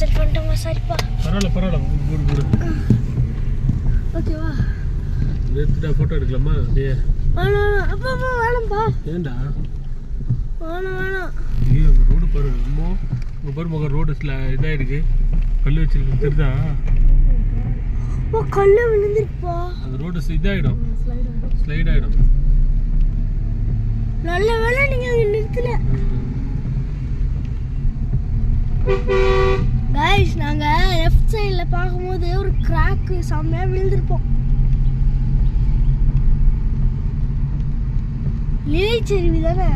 accident பண்ணிட்டோமா சரிப்பா பரவாயில்ல குடு ஓகேவா எடுத்துட்டா ஃபோட்டோ எடுக்கலாமா அப்படியே வேணாம் அப்பா வேணாம்ப்பா ஏண்டா வேணாம் ஐயோ அங்கே ரோடு பாரு ரொம்ப உங்கள் பாரு மகன் ரோடு இதாக இருக்கு கல் வச்சிருக்கு தெரியுதா கல் விழுந்துருப்பா அந்த ரோடு இதாகிடும் ஸ்லைட் ஆகிடும் நல்ல வேலை நீங்க அங்க நிறுத்தல गाइस நாங்க லெஃப்ட் சைடுல பாக்கும்போது ஒரு கிராக் செமையா விழுந்திருப்போம் லிலி செருவி தானே